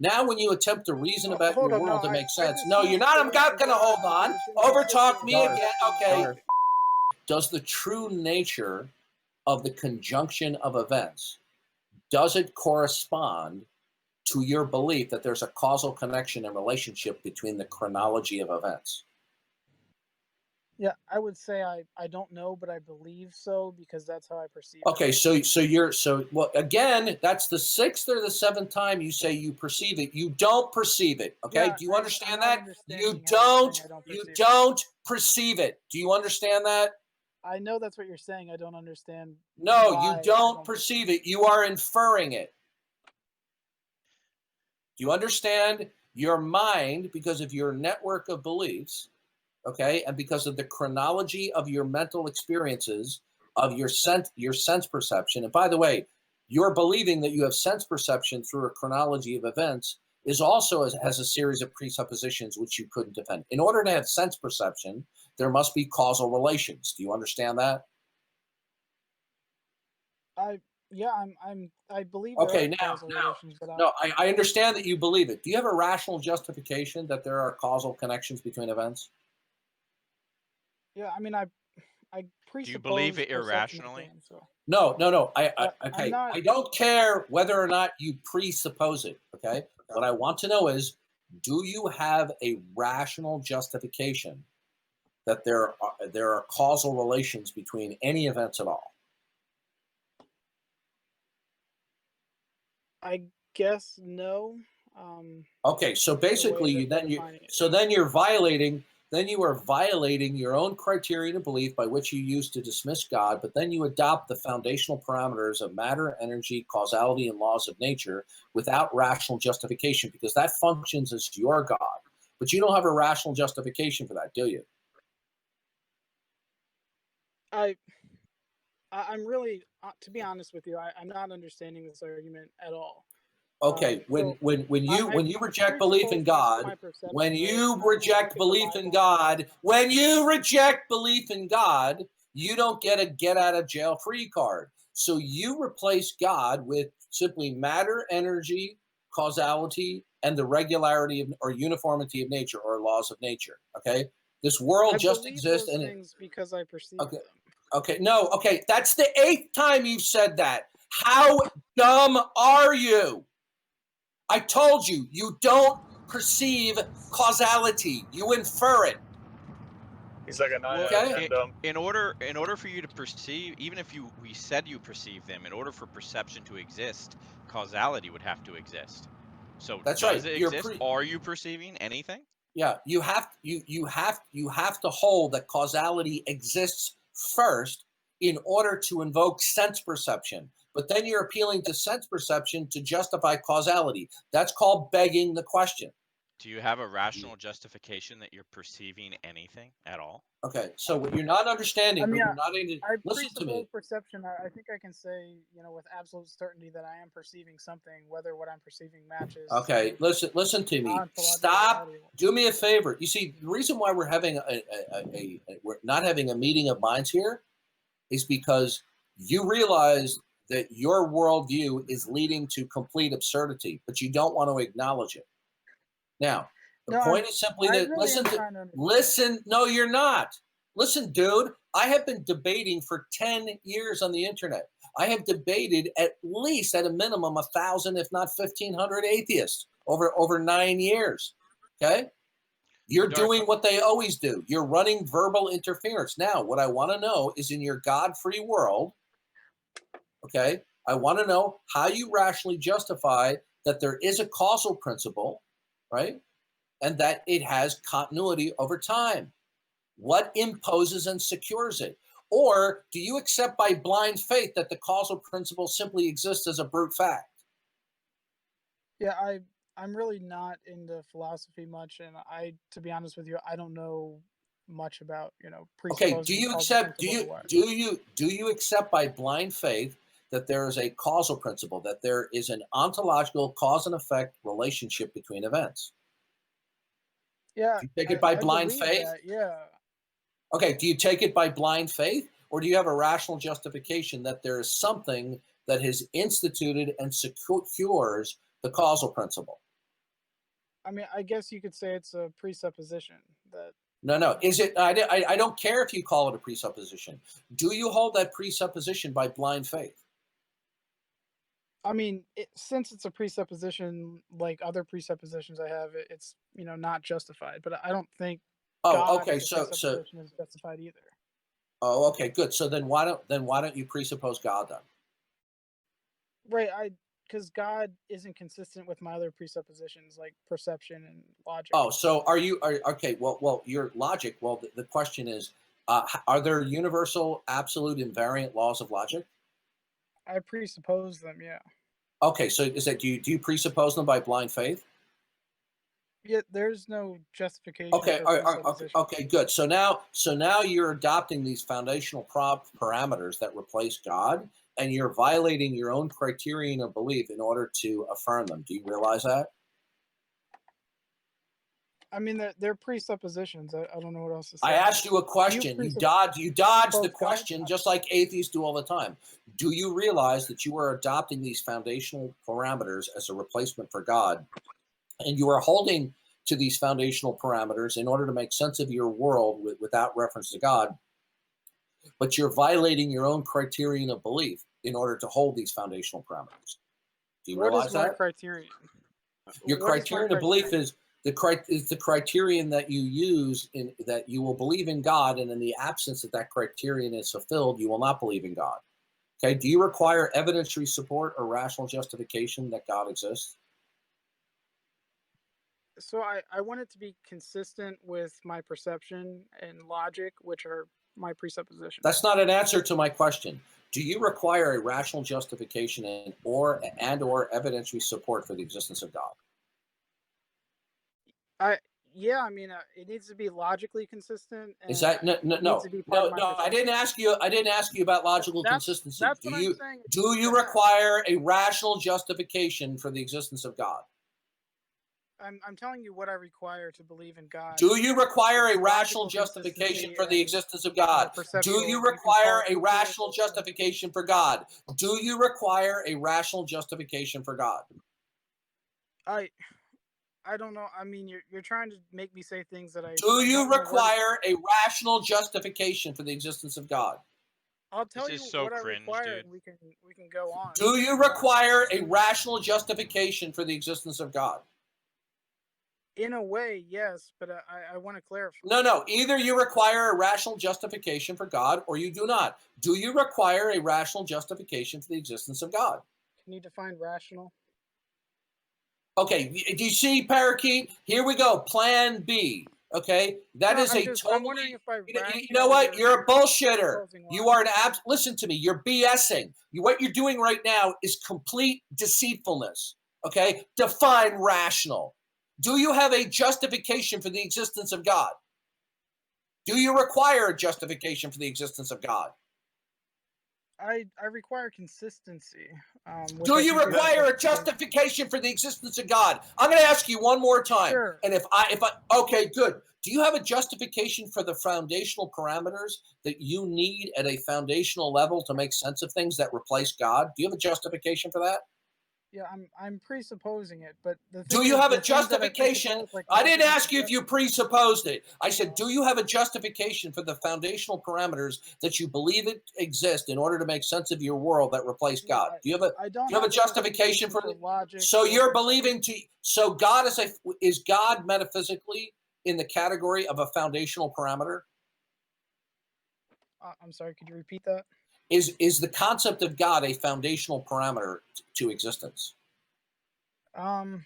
Now, when you attempt to reason about your Hold on, world no, to make I sense, just no, need you're not. I'm not going to hold on. Overtalk me Darth, again. Okay. Darth. Does the true nature of the conjunction of events, does it correspond to your belief that there's a causal connection and relationship between the chronology of events? Yeah, I would say I don't know, but I believe so because that's how I perceive Okay, it. well, again, that's the sixth or the seventh time you say you perceive it. You don't perceive it. Okay, Yeah, do you understand that? You understanding how you're saying I don't you perceive it. don't perceive it. Do you understand that? I know that's what you're saying. I don't understand. No, why you I don't perceive it. You are inferring it. Do you understand? Your mind, because of your network of beliefs, okay, and because of the chronology of your mental experiences, of your sense perception. And by the way, your believing that you have sense perception through a chronology of events is also has a series of presuppositions which you couldn't defend. In order to have sense perception, there must be causal relations. Do you understand that? I believe there Okay, are causal relations, but I understand that you believe it. Do you have a rational justification that there are causal connections between events? yeah, I mean, I presuppose Do you believe it perception of irrationally? things, so. No. But I'm Okay. not. I don't care whether or not you presuppose it. Okay. What I want to know is, do you have a rational justification that there are causal relations between any events at all? I guess no. Okay, so basically, that we're defining it. then you are violating your own criterion of belief by which you use to dismiss God, but then you adopt the foundational parameters of matter, energy, causality, and laws of nature without rational justification, because that functions as your God. But you don't have a rational justification for that, do you? I'm really, to be honest with you, I'm not understanding this argument at all. Okay, when you reject belief in God, when you reject belief in God, you don't get a get out of jail free card. So you replace God with simply matter, energy, causality, and the regularity of, or uniformity of nature, or laws of nature. Okay, this world just exists, those things because I perceive them. Okay, no, okay, that's the 8th time you've said that. How dumb are you? I told you, you don't perceive causality. You infer it. He's like a 9 Well, out of 10 dumb. in order for you to perceive, even if we said you perceive them, in order for perception to exist, causality would have to exist. So That's does right. it exist? Are you perceiving anything? Yeah, you have to hold that causality exists first in order to invoke sense perception. But then you're appealing to sense perception to justify causality. That's called begging the question. Do you have a rational justification that you're perceiving anything at all? Okay, so what you're not understanding, you're not listen to me. Perception. I think I can say, with absolute certainty that I am perceiving something, whether what I'm perceiving matches. Okay, listen to me. Stop. Do me a favor. You see, the reason why we're having we're not having a meeting of minds here is because you realize that your worldview is leading to complete absurdity, but you don't want to acknowledge it. Now, the point is simply that listen. No, you're not. Listen, dude. I have been debating for 10 years on the internet. I have debated at least, at a minimum, 1,000, if not 1,500 atheists over 9 years. Okay, you're doing what they always do. You're running verbal interference. Now, what I want to know is, in your God-free world, okay, I want to know how you rationally justify that there is a causal principle, right? And that it has continuity over time. What imposes and secures it? Or do you accept by blind faith that the causal principle simply exists as a brute fact? Yeah, I'm really not into philosophy much, and to be honest with you, I don't know much about Okay, do you accept by blind faith that there is a causal principle, that there is an ontological cause and effect relationship between events? Yeah. Do you take it by blind faith? Yeah. Okay, do you take it by blind faith, or do you have a rational justification that there is something that has instituted and secures the causal principle? I mean, I guess you could say it's a presupposition that. No. Is it? I don't care if you call it a presupposition. Do you hold that presupposition by blind faith? I mean, since it's a presupposition, like other presuppositions I have, it's not justified. But I don't think Oh, God okay. as a presupposition is justified either. Oh, okay, good. So then why don't you presuppose God then? Right, because God isn't consistent with my other presuppositions like perception and logic. Oh, so okay? Well, your logic. Well, the question is, are there universal, absolute, invariant laws of logic? I presuppose them, yeah. Okay, so is that do you presuppose them by blind faith? Yeah, there's no justification. Okay, for okay, okay, good. So now you're adopting these foundational parameters that replace God, and you're violating your own criterion of belief in order to affirm them. Do you realize that? I mean, they're presuppositions. I don't know what else to say. I asked you a question. You dodged the question just like atheists do all the time. Do you realize that you are adopting these foundational parameters as a replacement for God, and you are holding to these foundational parameters in order to make sense of your world without reference to God, but you're violating your own criterion of belief in order to hold these foundational parameters. Do you realize that? What is my criterion? Your criterion of belief is the criterion that you use in that you will believe in God, and in the absence that criterion is fulfilled, you will not believe in God. Okay. Do you require evidentiary support or rational justification that God exists? So I want it to be consistent with my perception and logic, which are my presuppositions. That's not an answer to my question. Do you require a rational justification and or evidentiary support for the existence of God? Yeah, I mean, it needs to be logically consistent. Is that no? I didn't ask you. I didn't ask you about logical consistency. That's what I'm saying. Do you require a rational justification for the existence of God? I'm telling you what I require to believe in God. Do you require a rational justification for the existence of God? Do you require a rational justification for God? Do you require a rational justification for God? I don't know. I mean, you're trying to make me say things that I. Do you require a rational justification for the existence of God? I'll tell you what I require, and we can go on. Do you require a rational justification for the existence of God? In a way, yes, but I want to clarify. No. Either you require a rational justification for God, or you do not. Do you require a rational justification for the existence of God? Can you define rational? Okay, do you see, Parakeet? Here we go. Plan B. Okay, that is a totally. I'm wondering if you know what? You're a bullshitter. You are an listen to me. You're BSing. What you're doing right now is complete deceitfulness. Okay, define rational. Do you have a justification for the existence of God? Do you require a justification for the existence of God? I require consistency. Do you require a justification for the existence of God? I'm going to ask you one more time. Sure. And if I okay, good. Do you have a justification for the foundational parameters that you need at a foundational level to make sense of things that replace God? Do you have a justification for that? Yeah, I'm presupposing it, but do you have a justification? I didn't ask you if you presupposed it. I said, do you have a justification for the foundational parameters that you believe exist in order to make sense of your world that replace God? Do you have a justification for logic? So you're believing so God is God metaphysically in the category of a foundational parameter? I'm sorry, could you repeat that? Is the concept of God a foundational parameter to existence? The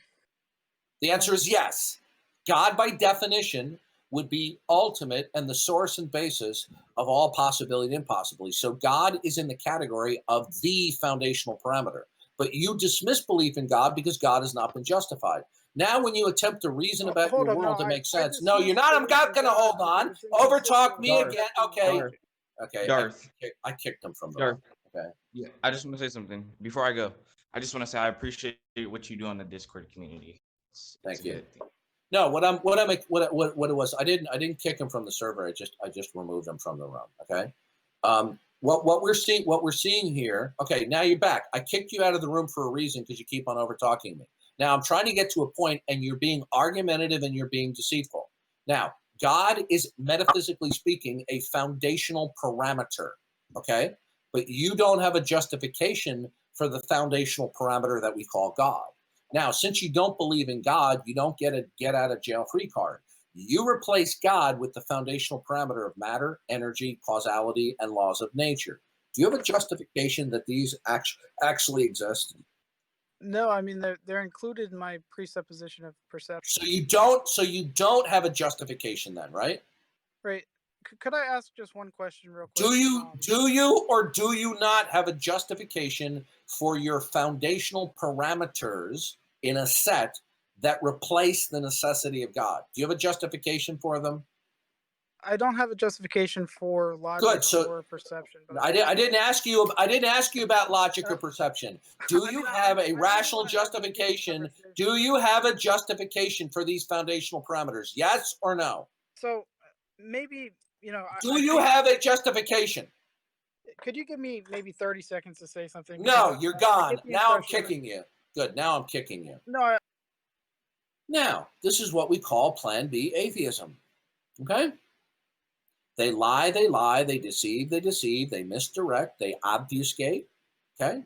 answer is yes. God, by definition, would be ultimate and the source and basis of all possibility and impossibility. So God is in the category of the foundational parameter. But you dismiss belief in God because God has not been justified. Now, when you attempt to reason about your world to make sense, no, you're not. I'm not going to hold on. Overtalk me again. Okay. Okay, Darth. I kicked him from the Darth. Okay. Yeah, I just want to say something before I go. I just want to say I appreciate what you do on the Discord community. Thank you. No, what it was, I didn't kick him from the server. I just removed him from the room. Okay. What we're seeing here. Okay, now you're back. I kicked you out of the room for a reason because you keep on overtalking me. Now, I'm trying to get to a point, and you're being argumentative and you're being deceitful. Now, God is, metaphysically speaking, a foundational parameter, okay? But you don't have a justification for the foundational parameter that we call God. Now, since you don't believe in God, you don't get a get-out-of-jail-free card. You replace God with the foundational parameter of matter, energy, causality, and laws of nature. Do you have a justification that these actually exist? No, I mean they're included in my presupposition of perception. So you don't have a justification then, right? Right. Could I ask just one question real quick? Do you or do you not have a justification for your foundational parameters in a set that replace the necessity of God? Do you have a justification for them? I don't have a justification for logic Good. So or perception. But I didn't ask you about logic or perception. Do you have a rational justification? Do you have a justification for these foundational parameters? Yes or no? So maybe, you know, Do you have a justification? could you give me maybe 30 seconds to say something? No, Because you're I gone. get the Now I'm impression- kicking you. Good. Now I'm kicking you. No, Now, this is what we call Plan B atheism. Okay? They lie, they deceive, they misdirect, they obfuscate. Okay?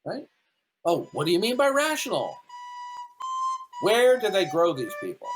Right? Oh, what do you mean by rational? Where do they grow these people?